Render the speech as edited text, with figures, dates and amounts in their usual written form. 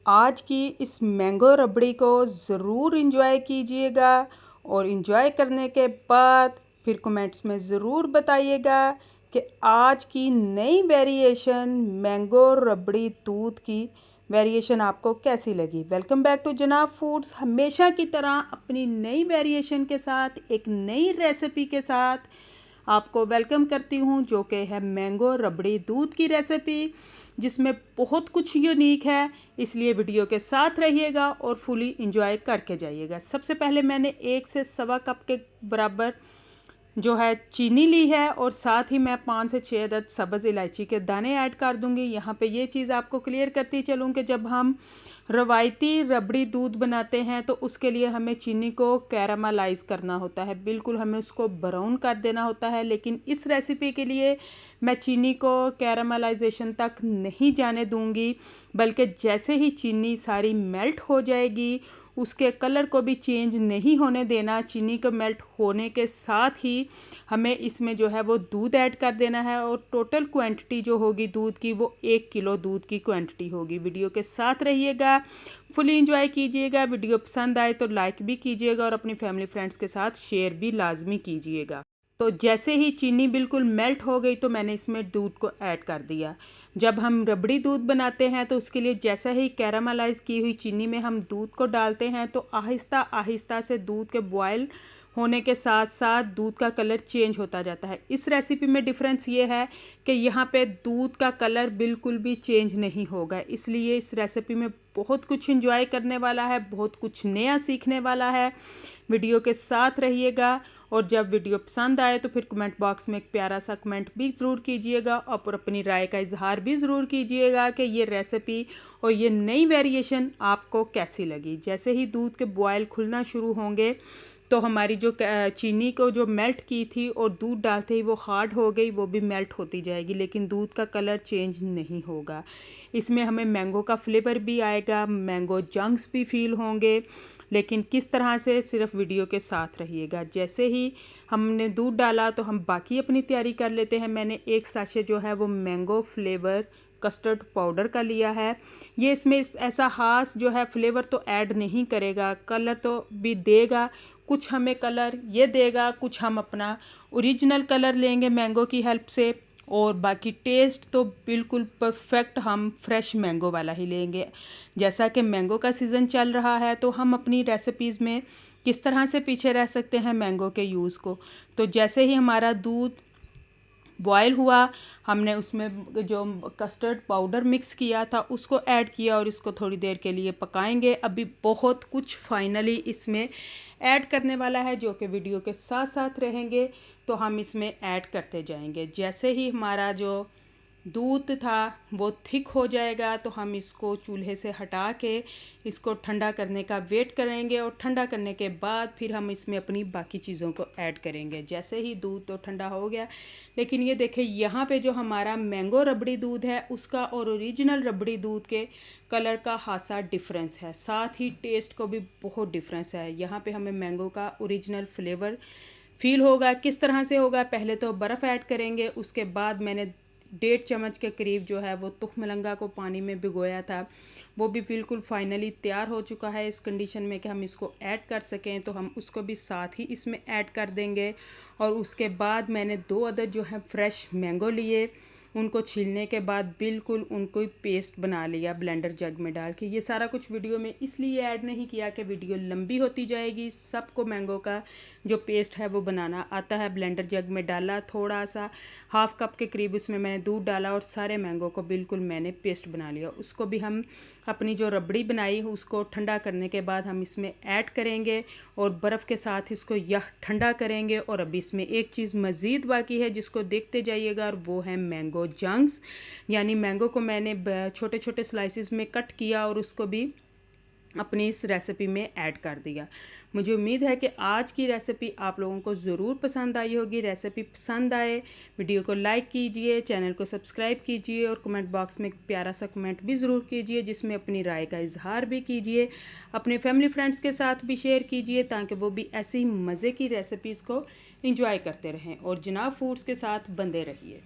आज की इस मैंगो रबड़ी को ज़रूर इंजॉय कीजिएगा और इंजॉय करने के बाद फिर कमेंट्स में ज़रूर बताइएगा कि आज की नई वेरिएशन मैंगो रबड़ी दूध की वेरिएशन आपको कैसी लगी। वेलकम बैक टू जनाब फूड्स। हमेशा की तरह अपनी नई वेरिएशन के साथ एक नई रेसिपी के साथ आपको वेलकम करती हूँ, जो कि है मैंगो रबड़ी दूध की रेसिपी, जिसमें बहुत कुछ यूनिक है। इसलिए वीडियो के साथ रहिएगा और फुली इंजॉय करके जाइएगा। सबसे पहले मैंने 1 से सवा कप के बराबर जो है चीनी ली है और साथ ही मैं 5 से 6 अदद सब्ज़ इलायची के दाने ऐड कर दूंगी। यहाँ पे ये चीज़ आपको क्लियर करती चलूँ कि जब हम रवायती रबड़ी दूध बनाते हैं तो उसके लिए हमें चीनी को कैरामलाइज़ करना होता है, बिल्कुल हमें उसको ब्राउन कर देना होता है। लेकिन इस रेसिपी के लिए मैं चीनी को कैरामलाइजेशन तक नहीं जाने दूंगी, बल्कि जैसे ही चीनी सारी मेल्ट हो जाएगी उसके कलर को भी चेंज नहीं होने देना। चीनी को मेल्ट होने के साथ ही हमें इसमें जो है वो दूध ऐड कर देना है और टोटल क्वांटिटी जो होगी दूध की वो 1 किलो दूध की क्वांटिटी होगी। वीडियो के साथ रहिएगा, फुली इंजॉय कीजिएगा। वीडियो पसंद आए तो लाइक भी कीजिएगा और अपनी फैमिली फ्रेंड्स के साथ शेयर भी लाजमी कीजिएगा। तो जैसे ही चीनी बिल्कुल मेल्ट हो गई तो मैंने इसमें दूध को ऐड कर दिया। जब हम रबड़ी दूध बनाते हैं तो उसके लिए जैसा ही कैरामलाइज़ की हुई चीनी में हम दूध को डालते हैं तो आहिस्ता आहिस्ता से दूध के बॉयल होने के साथ साथ दूध का कलर चेंज होता जाता है। इस रेसिपी में डिफरेंस ये है कि यहाँ पे दूध का कलर बिल्कुल भी चेंज नहीं होगा। इसलिए इस रेसिपी में बहुत कुछ एंजॉय करने वाला है, बहुत कुछ नया सीखने वाला है। वीडियो के साथ रहिएगा और जब वीडियो पसंद आए तो फिर कमेंट बॉक्स में एक प्यारा सा कमेंट भी ज़रूर कीजिएगा और अपनी राय का इजहार भी ज़रूर कीजिएगा कि ये रेसिपी और ये नई वेरिएशन आपको कैसी लगी। जैसे ही दूध के बॉयल खुलना शुरू होंगे तो हमारी जो चीनी को जो मेल्ट की थी और दूध डालते ही वो हार्ड हो गई, वो भी मेल्ट होती जाएगी, लेकिन दूध का कलर चेंज नहीं होगा। इसमें हमें मैंगो का फ्लेवर भी आएगा, मैंगो जंक्स भी फील होंगे। लेकिन किस तरह से, सिर्फ वीडियो के साथ रहिएगा। जैसे ही हमने दूध डाला तो हम बाकी अपनी तैयारी कर लेते हैं। मैंने 1 साशे जो है वो मैंगो फ्लेवर कस्टर्ड पाउडर का लिया है। ये इसमें ऐसा खास जो है फ्लेवर तो ऐड नहीं करेगा, कलर तो भी देगा, कुछ हमें कलर ये देगा, कुछ हम अपना ओरिजिनल कलर लेंगे मैंगो की हेल्प से, और बाकी टेस्ट तो बिल्कुल परफेक्ट हम फ्रेश मैंगो वाला ही लेंगे। जैसा कि मैंगो का सीज़न चल रहा है तो हम अपनी रेसिपीज़ में किस तरह से पीछे रह सकते हैं मैंगो के यूज़ को। तो जैसे ही हमारा दूध बॉयल हुआ, हमने उसमें जो कस्टर्ड पाउडर मिक्स किया था उसको ऐड किया और इसको थोड़ी देर के लिए पकाएंगे। अभी बहुत कुछ फाइनली इसमें ऐड करने वाला है जो कि वीडियो के साथ साथ रहेंगे, तो हम इसमें ऐड करते जाएंगे। जैसे ही हमारा जो दूध था वो थिक हो जाएगा तो हम इसको चूल्हे से हटा के इसको ठंडा करने का वेट करेंगे और ठंडा करने के बाद फिर हम इसमें अपनी बाकी चीज़ों को ऐड करेंगे। जैसे ही दूध तो ठंडा हो गया, लेकिन ये देखिए यहाँ पे जो हमारा मैंगो रबड़ी दूध है उसका और ओरिजिनल रबड़ी दूध के कलर का खासा डिफरेंस है, साथ ही टेस्ट को भी बहुत डिफरेंस है। यहाँ पे हमें मैंगो का ओरिजिनल फ्लेवर फील होगा। किस तरह से होगा, पहले तो बर्फ़ ऐड करेंगे, उसके बाद मैंने 1.5 चम्मच के करीब जो है वो तुखमलंगा को पानी में भिगोया था, वो भी बिल्कुल फाइनली तैयार हो चुका है इस कंडीशन में कि हम इसको ऐड कर सकें, तो हम उसको भी साथ ही इसमें ऐड कर देंगे। और उसके बाद मैंने 2 अदद जो है फ्रेश मैंगो लिए, उनको छीलने के बाद बिल्कुल उनको पेस्ट बना लिया ब्लेंडर जग में डाल के। ये सारा कुछ वीडियो में इसलिए ऐड नहीं किया कि वीडियो लंबी होती जाएगी। सबको मैंगो का जो पेस्ट है वो बनाना आता है। ब्लेंडर जग में डाला, थोड़ा सा 1/2 कप के करीब उसमें मैंने दूध डाला और सारे मैंगो को बिल्कुल मैंने पेस्ट बना लिया। उसको भी हम अपनी जो रबड़ी बनाई उसको ठंडा करने के बाद हम इसमें ऐड करेंगे और बर्फ़ के साथ इसको यह ठंडा करेंगे। और अभी इसमें एक चीज़ मज़ीद बाकी है जिसको देखते जाइएगा, और वो है मैंगो जंक्स। यानी मैंगो को मैंने छोटे छोटे स्लाइसिस में कट किया और उसको भी अपनी इस रेसिपी में ऐड कर दिया। मुझे उम्मीद है कि आज की रेसिपी आप लोगों को ज़रूर पसंद आई होगी। रेसिपी पसंद आए वीडियो को लाइक कीजिए, चैनल को सब्सक्राइब कीजिए और कमेंट बॉक्स में एक प्यारा सा कमेंट भी ज़रूर कीजिए जिसमें अपनी राय का इजहार भी कीजिए। अपने फैमिली फ्रेंड्स के साथ भी शेयर कीजिए ताकि वो भी ऐसी मज़े की रेसिपीज़ को इंजॉय करते रहें। और जनाब फूड्स के साथ बंधे रहिए।